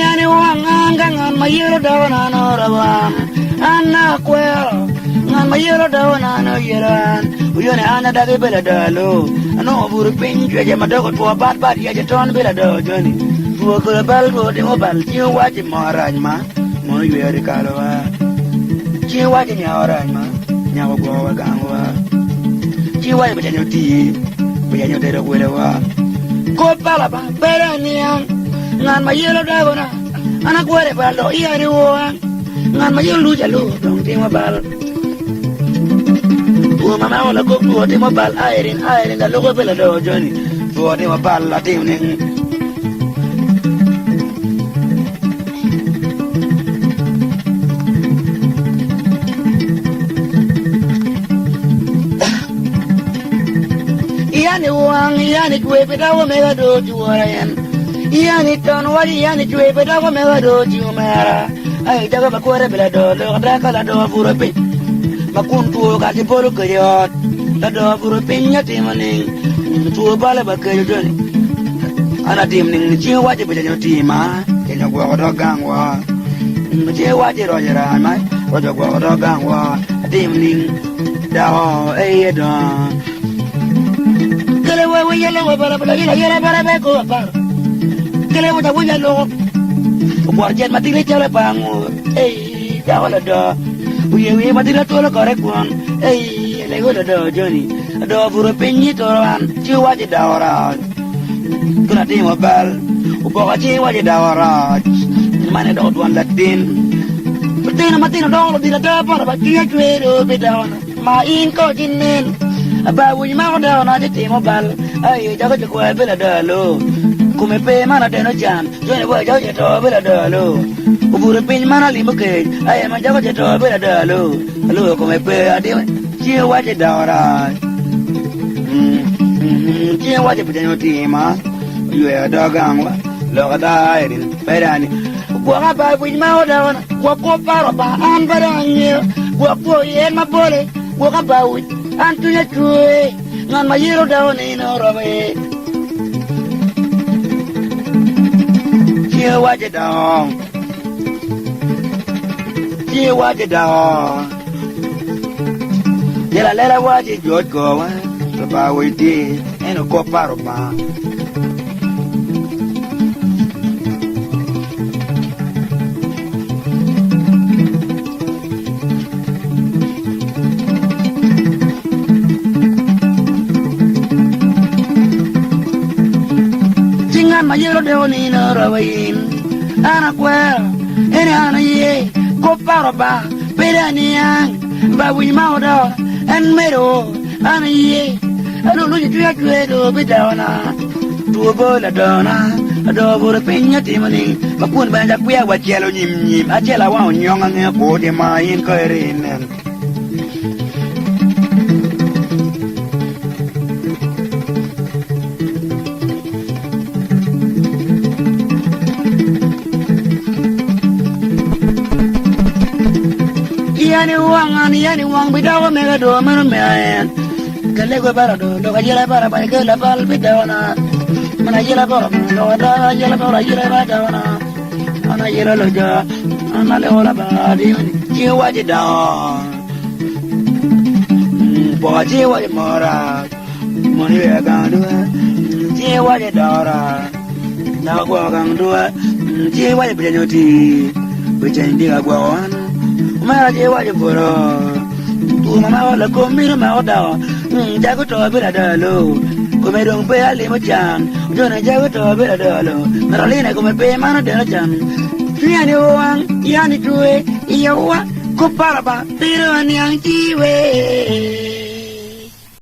yani wangangan mayero dawana no rawan anak well ngan mayero dawana no yeran uyone ana dage bela dalo ano buru pinju aja madoko to bat ya ton bela do joni tuo ko bal go de mobal ti waji maraj ma mo yeri kalwa ti waji nyawaraj ma nyawo go wa gangwa ti waji bejanyo ti bejanyo dero gwelewa ko bala ba berania ngan mayero dawana anak wale balo iyari wa ngan mayero lu jalo dong ti mobal mama wala ko tuo ti mobal airin da logo bela do joni tuo ti mobal la tim ning yani wang yani kwe peda wo mega do juarayan yani ton wali yani kwe peda wo mega do jumara ai daga bakwara bela do lo kada kala do furo pe makuntu ka ti polo kayot la do furo pe nyati maning tu bala bakayo joni ana tim ning chi waje bela nyoti ma kenya gwa do gangwa chi waje ro jara mai ro gwa do gangwa tim ning da ho e do kele we yele we bara bara yele bara be ko par kele we ta we yelo ko arjen matile chale pangu da wala do we matile to lo kore kwon le go do joni do furo penyi to ran chi waje da ora kuna ti mobal upo ka chi waje da ora mane do tuan latin betina matina do lo di la da para ba ki kwero be da ma in ko jinen aba wuy ma da na ti mobal ay jago ko bela dalo come pe mana de no jan jone bo jago to bela dalo ubure pin mana limo ke ay ma jago to bela dalo lo come pe ade chi waje da ora chi waje pe no ti ma yu da gangwa lo da irin perani gwa ba wuy ma da na gwa ko paro ba an baranye gwa ko yen ma bole gwa ba wuy antunya cuy ngan mayero dawan ino rawe cie waje dong jela lela waje jod ko wa ba witi eno ko paro ba mayero de onino rawain ana kwa ene ana ye ko paro ba perania ba wi maudo en mero ana ye anu lu ju ya kwedo bidona tu bola dona do bore penya timani makun banja kuya wa chelo nyim achela wa onyonga nge ko de mayin ko erinen yani wang bidawa mega do mano mean kale go bara do lo gajela bara ba gela bal bidawana mana jela bara lo da jela bara jela bidawana ana jela lo ja ana le ola ba di ji waje da bo ji waje mora moni ya ga do ji waje da ra na go ga do ji waje bidanoti bijendi ga go wan mara je waje boro tu mama wala ko mira ma oda jago to bela dalo ko me dong pe ali mo chan jona jago to bela dalo naralina ko me pe mana de chan yani wang yani tuwe iya wa ko para ba pero ani ang jiwe